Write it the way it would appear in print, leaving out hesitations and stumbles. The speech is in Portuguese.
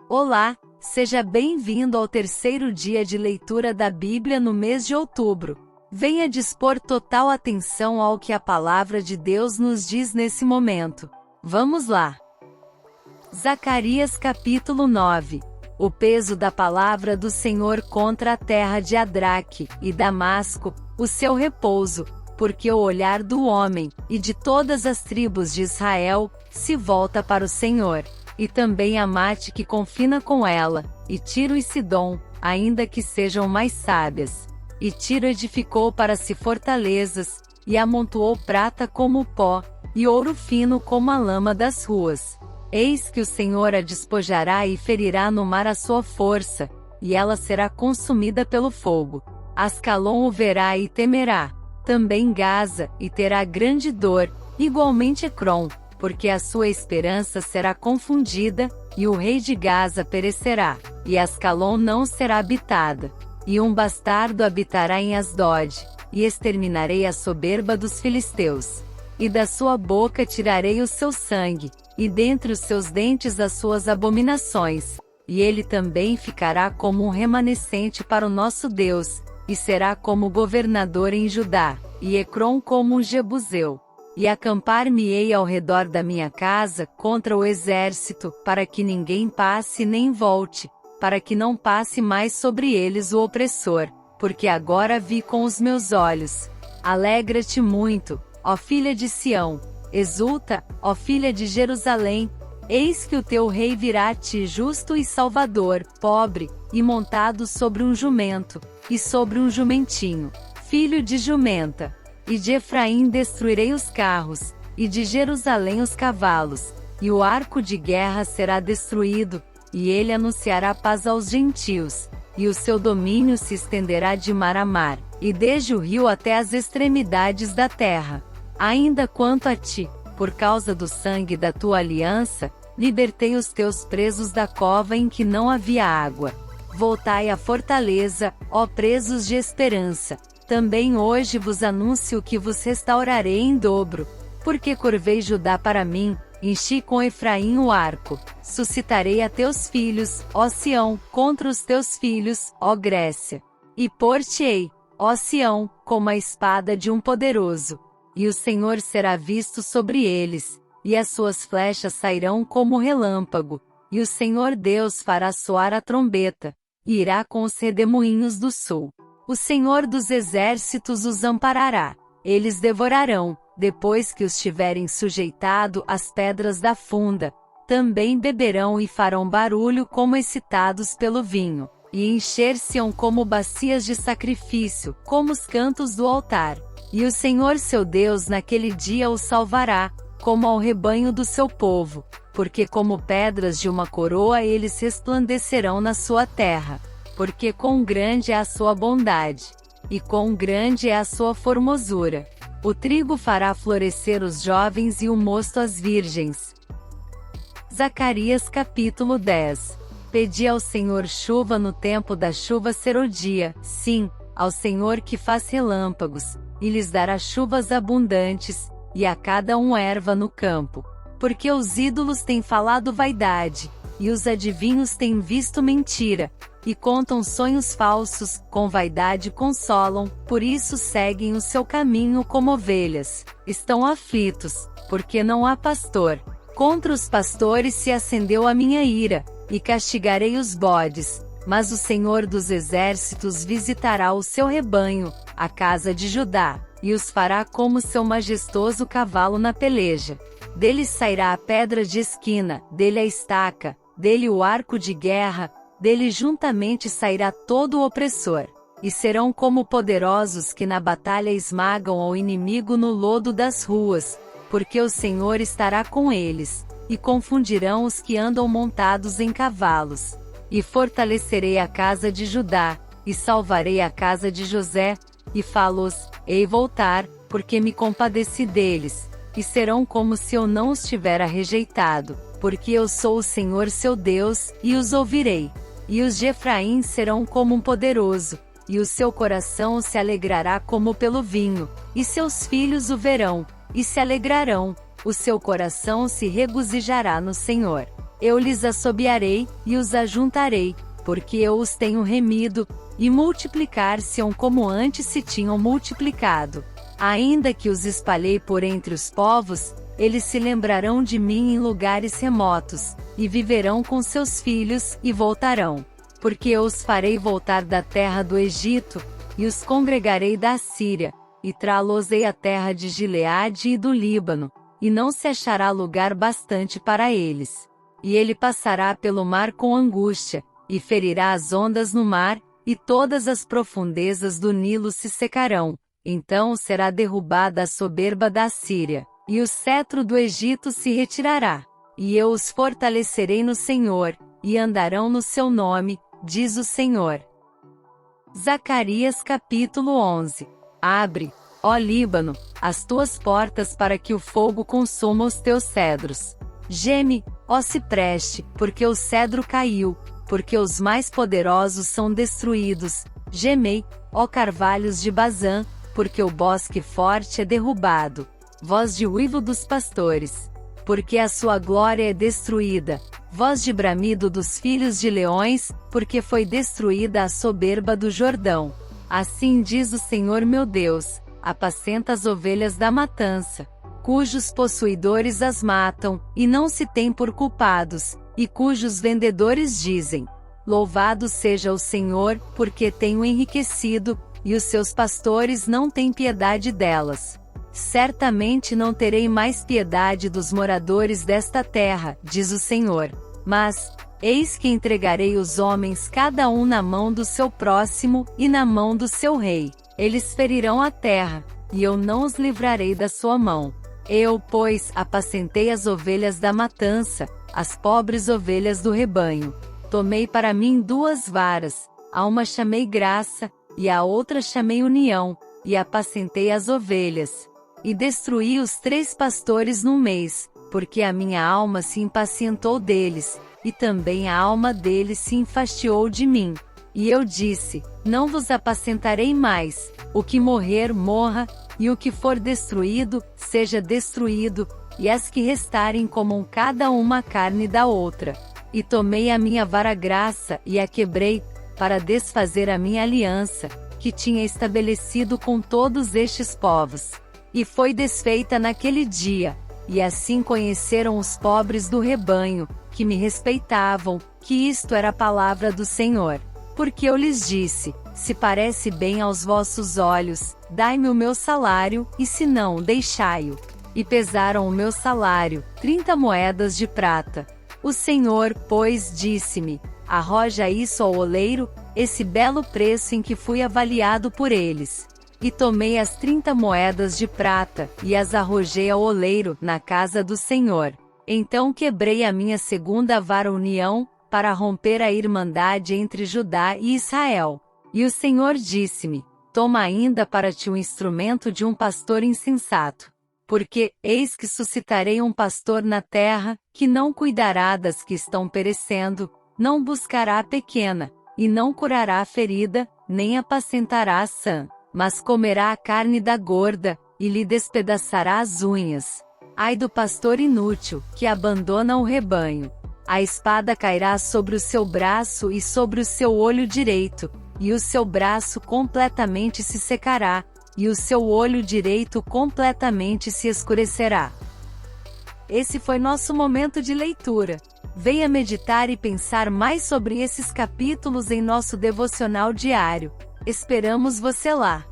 Olá, seja bem-vindo ao terceiro dia de leitura da Bíblia no mês de outubro. Venha dispor total atenção ao que a palavra de Deus nos diz nesse momento. Vamos lá! Zacarias capítulo 9. O peso da palavra do Senhor contra a terra de Adraque e Damasco, o seu repouso, porque o olhar do homem, e de todas as tribos de Israel, se volta para o Senhor. E também Amate que confina com ela, e Tiro e Sidom, ainda que sejam mais sábias. E Tiro edificou para si fortalezas, e amontoou prata como o pó, e ouro fino como a lama das ruas. Eis que o Senhor a despojará e ferirá no mar a sua força, e ela será consumida pelo fogo. Ascalon o verá e temerá. Também Gaza, e terá grande dor, igualmente Ecrom, porque a sua esperança será confundida, e o rei de Gaza perecerá, e Ascalon não será habitada. E um bastardo habitará em Asdod, e exterminarei a soberba dos filisteus. E da sua boca tirarei o seu sangue, e dentre os seus dentes as suas abominações. E ele também ficará como um remanescente para o nosso Deus, e será como governador em Judá, e Ecrom como um jebuseu. E acampar-me-ei ao redor da minha casa contra o exército, para que ninguém passe nem volte, para que não passe mais sobre eles o opressor, porque agora vi com os meus olhos. Alegra-te muito, ó filha de Sião, exulta, ó filha de Jerusalém, eis que o teu rei virá a ti justo e salvador, pobre, e montado sobre um jumento, e sobre um jumentinho, filho de jumenta. E de Efraim destruirei os carros, e de Jerusalém os cavalos, e o arco de guerra será destruído, e ele anunciará paz aos gentios, e o seu domínio se estenderá de mar a mar, e desde o rio até as extremidades da terra. Ainda quanto a ti, por causa do sangue da tua aliança, libertei os teus presos da cova em que não havia água. Voltai à fortaleza, ó presos de esperança. Também hoje vos anuncio que vos restaurarei em dobro, porque curvei Judá para mim, enchi com Efraim o arco, suscitarei a teus filhos, ó Sião, contra os teus filhos, ó Grécia. E por-te-ei, ó Sião, como a espada de um poderoso, e o Senhor será visto sobre eles, e as suas flechas sairão como relâmpago, e o Senhor Deus fará soar a trombeta, e irá com os redemoinhos do sul. O Senhor dos exércitos os amparará, eles devorarão, depois que os tiverem sujeitado às pedras da funda, também beberão e farão barulho como excitados pelo vinho, e encher-se-ão como bacias de sacrifício, como os cantos do altar. E o Senhor seu Deus naquele dia os salvará, como ao rebanho do seu povo, porque como pedras de uma coroa eles resplandecerão na sua terra. Porque quão grande é a sua bondade, e quão grande é a sua formosura. O trigo fará florescer os jovens e o mosto as virgens. Zacarias capítulo 10. Pedi ao Senhor chuva no tempo da chuva serodia, sim, ao Senhor que faz relâmpagos, e lhes dará chuvas abundantes, e a cada um erva no campo. Porque os ídolos têm falado vaidade, e os adivinhos têm visto mentira, e contam sonhos falsos, com vaidade consolam, por isso seguem o seu caminho como ovelhas. Estão aflitos, porque não há pastor. Contra os pastores se acendeu a minha ira, e castigarei os bodes, mas o Senhor dos exércitos visitará o seu rebanho, a casa de Judá, e os fará como seu majestoso cavalo na peleja. Dele sairá a pedra de esquina, dele a estaca, dele o arco de guerra, dele juntamente sairá todo o opressor. E serão como poderosos que na batalha esmagam ao inimigo no lodo das ruas, porque o Senhor estará com eles, e confundirão os que andam montados em cavalos. E fortalecerei a casa de Judá, e salvarei a casa de José, e falo-os, ei voltar, porque me compadeci deles, e serão como se eu não os tivera rejeitado, porque eu sou o Senhor seu Deus, e os ouvirei. E os de Efraim serão como um poderoso, e o seu coração se alegrará como pelo vinho, e seus filhos o verão, e se alegrarão, o seu coração se regozijará no Senhor. Eu lhes assobiarei, e os ajuntarei, porque eu os tenho remido, e multiplicar-se-ão como antes se tinham multiplicado. Ainda que os espalhei por entre os povos, eles se lembrarão de mim em lugares remotos, e viverão com seus filhos, e voltarão. Porque eu os farei voltar da terra do Egito, e os congregarei da Síria, e trá-los-ei à terra de Gileade e do Líbano, e não se achará lugar bastante para eles. E ele passará pelo mar com angústia, e ferirá as ondas no mar, e todas as profundezas do Nilo se secarão. Então será derrubada a soberba da Síria, e o cetro do Egito se retirará. E eu os fortalecerei no Senhor, e andarão no seu nome, diz o Senhor. Zacarias capítulo 11. Abre, ó Líbano, as tuas portas para que o fogo consuma os teus cedros. Geme, ó cipreste, porque o cedro caiu, porque os mais poderosos são destruídos. Gemei, ó carvalhos de Bazã, porque o bosque forte é derrubado. Voz de uivo dos pastores, porque a sua glória é destruída. Voz de bramido dos filhos de leões, porque foi destruída a soberba do Jordão. Assim diz o Senhor meu Deus: apacenta as ovelhas da matança, cujos possuidores as matam, e não se têm por culpados, e cujos vendedores dizem: louvado seja o Senhor, porque tem o enriquecido, e os seus pastores não têm piedade delas. Certamente não terei mais piedade dos moradores desta terra, diz o Senhor. Mas, eis que entregarei os homens cada um na mão do seu próximo, e na mão do seu rei. Eles ferirão a terra, e eu não os livrarei da sua mão. Eu, pois, apacentei as ovelhas da matança, as pobres ovelhas do rebanho. Tomei para mim 2 varas, a uma chamei graça, e a outra chamei união, e apacentei as ovelhas. E destruí os 3 pastores num mês, porque a minha alma se impacientou deles, e também a alma deles se enfastiou de mim. E eu disse: não vos apacentarei mais, o que morrer, morra, e o que for destruído, seja destruído, e as que restarem comam cada uma a carne da outra. E tomei a minha vara graça, e a quebrei, para desfazer a minha aliança, que tinha estabelecido com todos estes povos. E foi desfeita naquele dia, e assim conheceram os pobres do rebanho, que me respeitavam, que isto era a palavra do Senhor. Porque eu lhes disse: se parece bem aos vossos olhos, dai-me o meu salário, e se não, deixai-o. E pesaram o meu salário, 30 moedas de prata. O Senhor, pois, disse-me: arroja isso ao oleiro, esse belo preço em que fui avaliado por eles. E tomei as 30 moedas de prata, e as arrojei ao oleiro, na casa do Senhor. Então quebrei a minha segunda vara união, para romper a irmandade entre Judá e Israel. E o Senhor disse-me: toma ainda para ti um instrumento de um pastor insensato. Porque, eis que suscitarei um pastor na terra, que não cuidará das que estão perecendo, não buscará a pequena, e não curará a ferida, nem apacentará a sã, mas comerá a carne da gorda, e lhe despedaçará as unhas. Ai do pastor inútil, que abandona o rebanho. A espada cairá sobre o seu braço e sobre o seu olho direito, e o seu braço completamente se secará, e o seu olho direito completamente se escurecerá. Esse foi nosso momento de leitura. Venha meditar e pensar mais sobre esses capítulos em nosso devocional diário. Esperamos você lá!